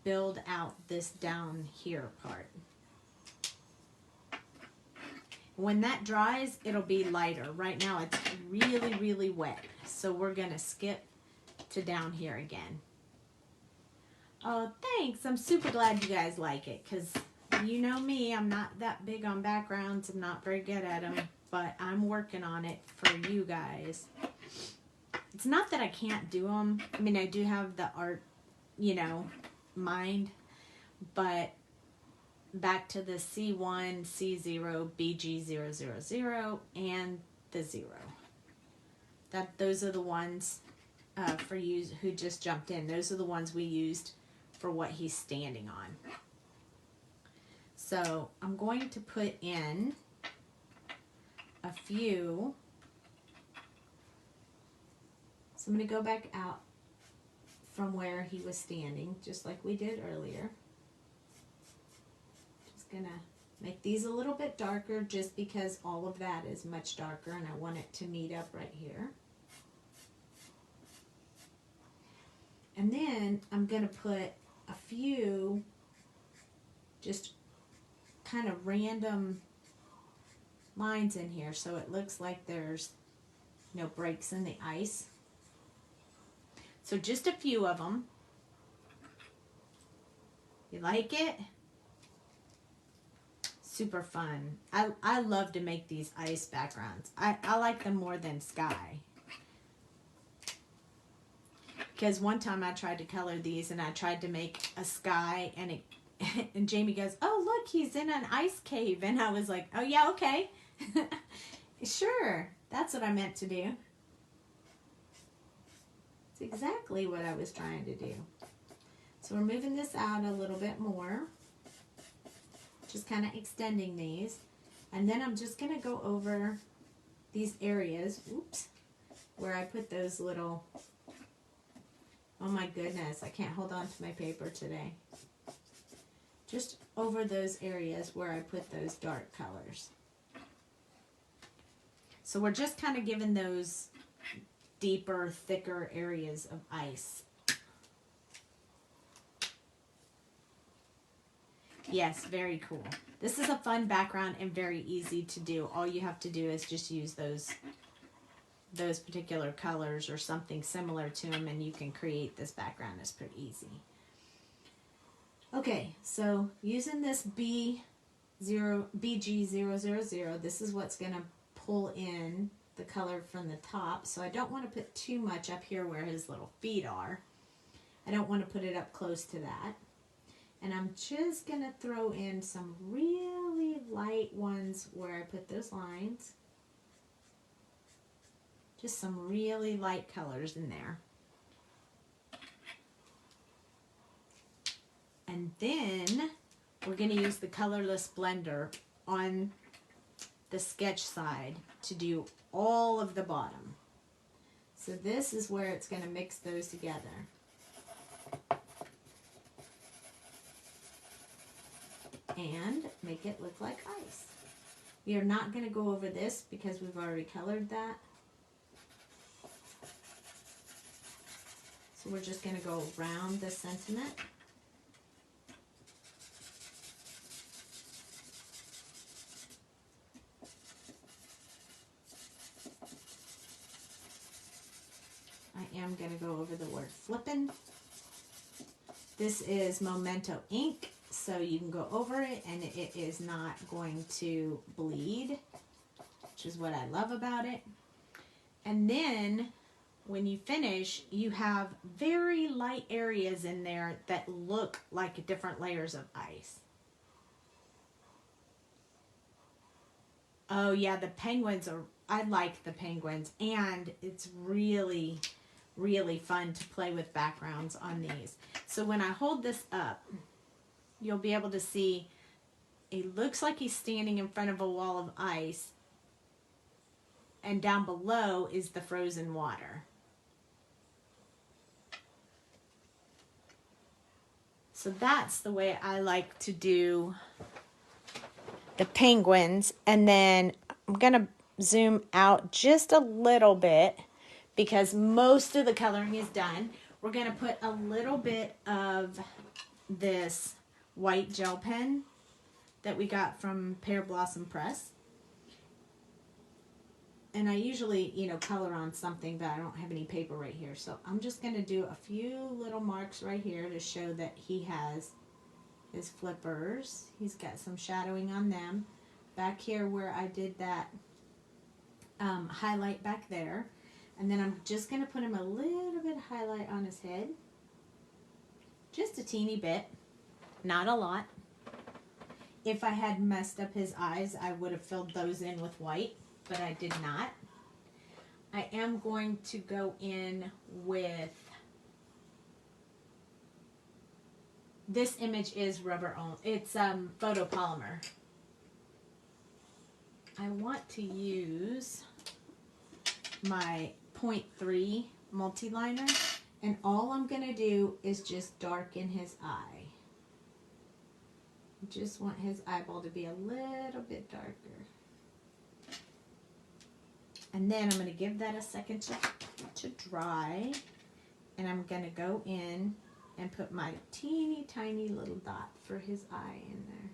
build out this down here part. When that dries, it'll be lighter. Right now it's really, really wet. So we're going to skip to down here again. Oh, thanks. I'm super glad you guys like it, because you know me, I'm not that big on backgrounds. I'm not very good at them, but I'm working on it for you guys. It's not that I can't do them. I mean, I do have the art, you know, mind, but back to the C1, C0, BG000, and the 0. Those are the ones for you who just jumped in. Those are the ones we used for what he's standing on. So I'm going to put in a few. So I'm going to go back out from where he was standing, just like we did earlier. Just gonna make these a little bit darker just because all of that is much darker and I want it to meet up right here. And then I'm gonna put a few just kind of random lines in here so it looks like there's no breaks in the ice. So just a few of them. You like it? Super fun. I love to make these ice backgrounds. I like them more than sky. Because one time I tried to color these and I tried to make a sky and it and Jamie goes, "Oh, look, he's in an ice cave." And I was like, "Oh, yeah, okay." Sure, that's what I meant to do. It's exactly what I was trying to do. So we're moving this out a little bit more. Just kind of extending these. And then I'm just going to go over these areas, oops, where I put those little, oh my goodness, I can't hold on to my paper today. Just over those areas where I put those dark colors. So we're just kind of giving those deeper, thicker areas of ice. Yes, very cool. This is a fun background and very easy to do. All you have to do is just use those particular colors or something similar to them and you can create this background. It's pretty easy. Okay, so using this BG000, this is what's going to pull in the color from the top. So I don't want to put too much up here where his little feet are. I don't want to put it up close to that. And I'm just going to throw in some really light ones where I put those lines. Just some really light colors in there. And then we're going to use the Colorless Blender on the sketch side to do all of the bottom. So this is where it's going to mix those together. And make it look like ice. We are not going to go over this because we've already colored that. So we're just going to go around the sentiment. I am going to go over the word flippin'. This is Memento ink, so you can go over it and it is not going to bleed, which is what I love about it. And then when you finish, you have very light areas in there that look like different layers of ice. Oh yeah, the penguins are, I like the penguins, and it's really, really fun to play with backgrounds on these. So when I hold this up, you'll be able to see it looks like he's standing in front of a wall of ice, and down below is the frozen water. So that's the way I like to do the penguins. And then I'm going to zoom out just a little bit because most of the coloring is done. We're going to put a little bit of this white gel pen that we got from Pear Blossom Press. And I usually, color on something, but I don't have any paper right here. So I'm just going to do a few little marks right here to show that he has his flippers. He's got some shadowing on them. Back here where I did that highlight back there. And then I'm just going to put him a little bit of highlight on his head. Just a teeny bit. Not a lot. If I had messed up his eyes, I would have filled those in with white, but I did not. I am going to go in with, this image is rubber on, it's photopolymer. I want to use my 0.3 multi-liner, And all I'm going to do is just darken his eye. Just want his eyeball to be a little bit darker. And then I'm going to give that a second to dry. And I'm going to go in and put my teeny tiny little dot for his eye in there.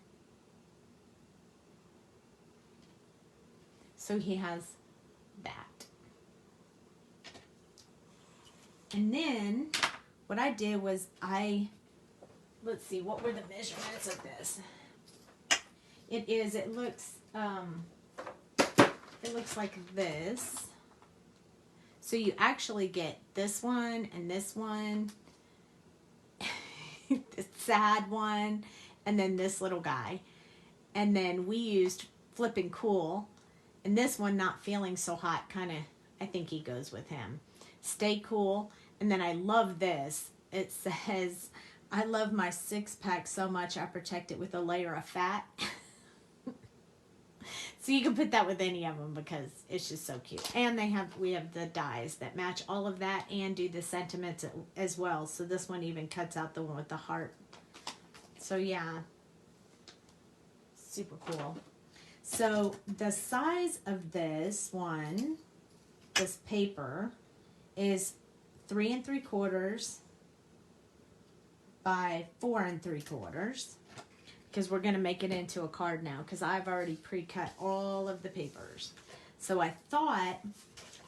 So he has that. And then what I did was let's see, what were the measurements of this? It looks like this. So you actually get this one and this one, the sad one, and then this little guy. And then we used Flippin Cool, and this one, Not Feeling So Hot, kind of, I think he goes with him. Stay Cool. And then I love this. It says, I love my six-pack so much I protect it with a layer of fat. So you can put that with any of them because it's just so cute. And we have the dies that match all of that and do the sentiments as well. So this one even cuts out the one with the heart. So yeah, super cool. So the size of this one, this paper, is 3 3/4 by 4 3/4. Because we're going to make it into a card now, because I've already pre-cut all of the papers. So I thought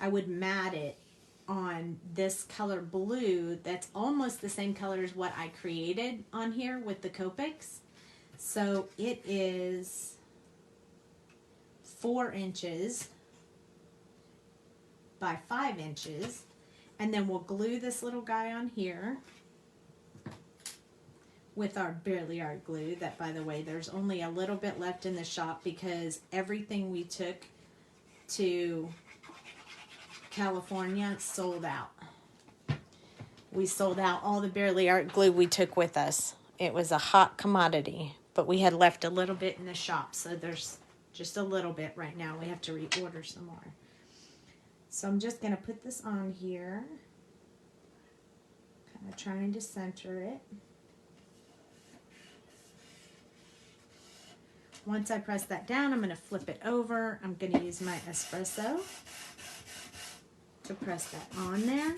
I would mat it on this color blue that's almost the same color as what I created on here with the Copics. So it is 4 inches by 5 inches. And then we'll glue this little guy on here with our Barely Art glue. That, by the way, there's only a little bit left in the shop because everything we took to California sold out. We sold out all the Barely Art glue we took with us. It was a hot commodity, but we had left a little bit in the shop, so there's just a little bit right now. We have to reorder some more. So I'm just going to put this on here, kind of trying to center it. Once I press that down, I'm going to flip it over. I'm going to use my espresso to press that on there.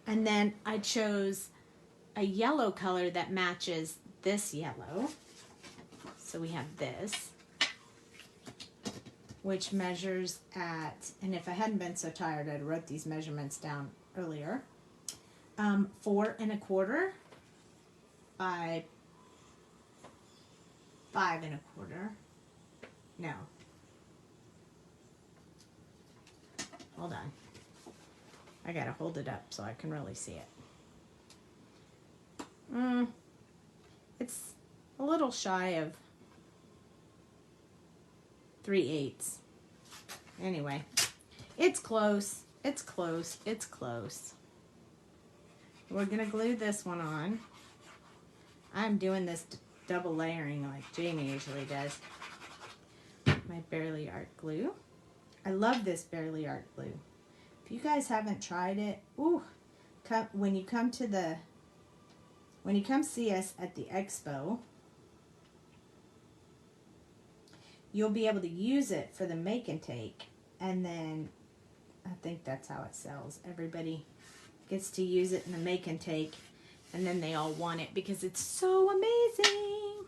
And then I chose a yellow color that matches this yellow. So we have this, which measures at, and if I hadn't been so tired, I'd wrote these measurements down earlier. 4 1/4 by 5 1/4. No. Hold on. I gotta hold it up so I can really see it. It's a little shy of 3/8. Anyway, it's close. It's close. It's close. We're gonna glue this one on. I'm doing this double layering like Jamie usually does. My Barely Art glue. I love this Barely Art glue. If you guys haven't tried it, when you come see us at the expo, you'll be able to use it for the make and take, and then I think that's how it sells. Everybody gets to use it in the make and take, and then they all want it because it's so amazing.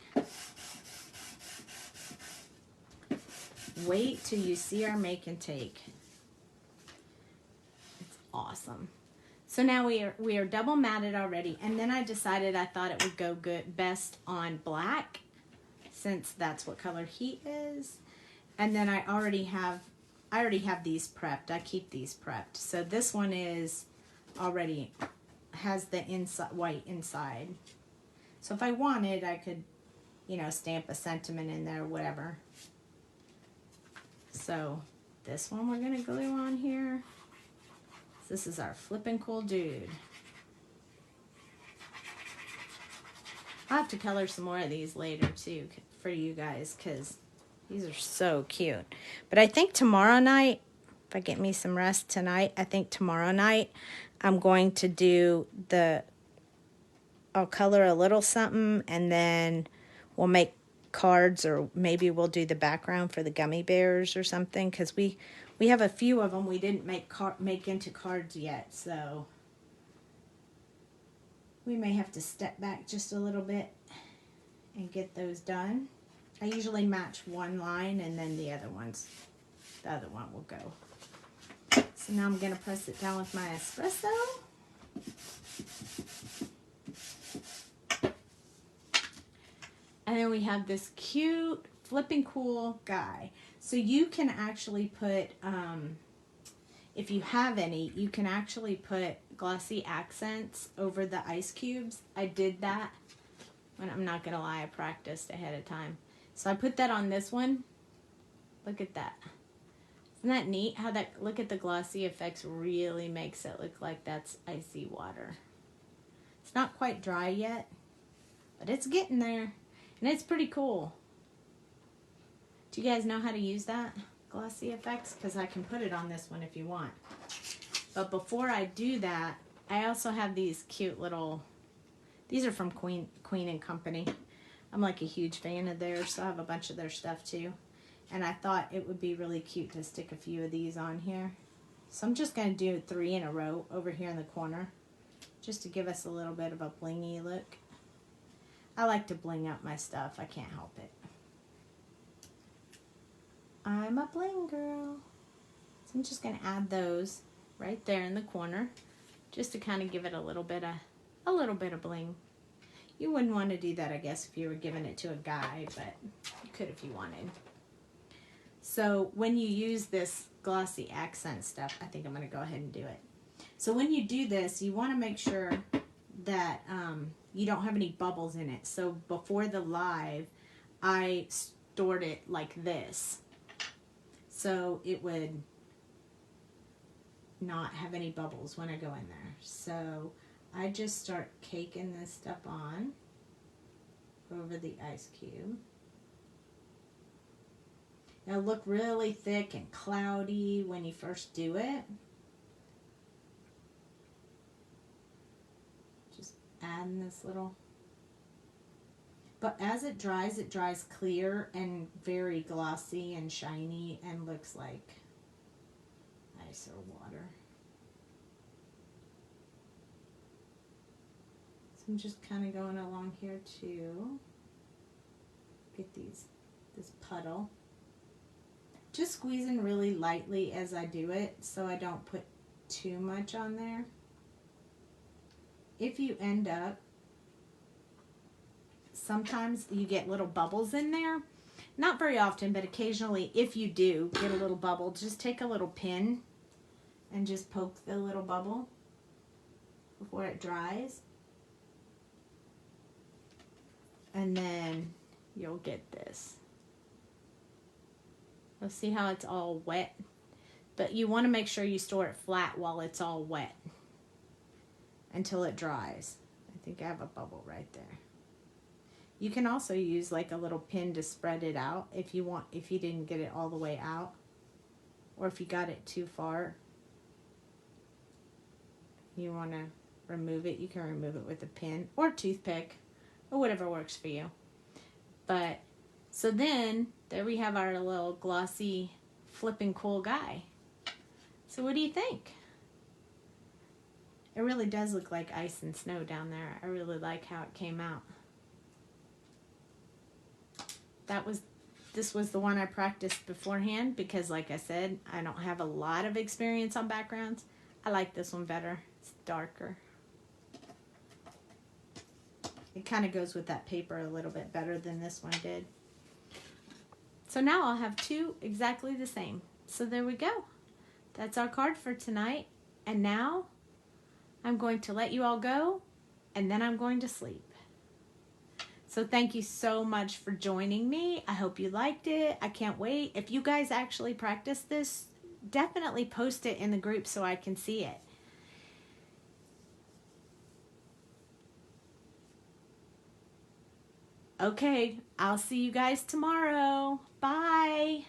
Wait till you see our make and take. It's awesome. So now we are double matted already, and then I decided I thought it would go best on black, since that's what color he is. And then I already have these prepped. I keep these prepped. So this one is already has the white inside. So if I wanted, I could, stamp a sentiment in there, whatever. So this one we're gonna glue on here. This is our Flippin Cool dude. I'll have to color some more of these later too for you guys because these are so cute. But I think tomorrow night, if I get me some rest tonight, I think tomorrow night I'm going to do I'll color a little something, and then we'll make cards, or maybe we'll do the background for the gummy bears or something, because we have a few of them we didn't make into cards yet, so we may have to step back just a little bit and get those done. I usually match one line, and then the other one will go. So now I'm going to press it down with my espresso. And then we have this cute Flippin Cool guy. So you can actually put, if you have any, you can actually put glossy accents over the ice cubes. I did that. And I'm not going to lie, I practiced ahead of time. So I put that on this one. Look at that. Isn't that neat how look at the glossy effects really makes it look like that's icy water. It's not quite dry yet, but it's getting there. And it's pretty cool. Do you guys know how to use that? Glossy effects? Because I can put it on this one if you want. But before I do that, I also have these cute little, these are from Queen and Company. I'm like a huge fan of theirs, so I have a bunch of their stuff too. And I thought it would be really cute to stick a few of these on here. So I'm just going to do 3 in a row over here in the corner, just to give us a little bit of a blingy look. I like to bling up my stuff. I can't help it. I'm a bling girl. So I'm just going to add those right there in the corner, just to kind of give it a little bit of bling. You wouldn't want to do that, I guess, if you were giving it to a guy, but you could if you wanted. So when you use this glossy accent stuff, I think I'm going to go ahead and do it. So when you do this, you want to make sure that you don't have any bubbles in it. So before the live, I stored it like this, so it would not have any bubbles when I go in there. So I just start caking this stuff on over the ice cube. It'll look really thick and cloudy when you first do it. Adding this little, but as it dries clear and very glossy and shiny and looks like ice or water. So I'm just kind of going along here to get this puddle. Just squeezing really lightly as I do it, so I don't put too much on there. If you end up, sometimes you get little bubbles in there. Not very often, but occasionally, if you do get a little bubble, just take a little pin and just poke the little bubble before it dries. And then you'll get this. You'll see how it's all wet. But you want to make sure you store it flat while it's all wet until it dries. I think I have a bubble right there. You can also use like a little pin to spread it out if you want, if you didn't get it all the way out, or if you got it too far. You want to remove it, you can remove it with a pin or a toothpick or whatever works for you. But so then there we have our little glossy Flippin Cool guy. So what do you think? It really does look like ice and snow down there. I really like how it came out. This was the one I practiced beforehand because, like I said, I don't have a lot of experience on backgrounds. I like this one better. It's darker. It kind of goes with that paper a little bit better than this one did. So now I'll have two exactly the same. So there we go. That's our card for tonight. And now I'm going to let you all go, and then I'm going to sleep. So thank you so much for joining me. I hope you liked it. I can't wait. If you guys actually practice this, definitely post it in the group so I can see it. Okay, I'll see you guys tomorrow. Bye.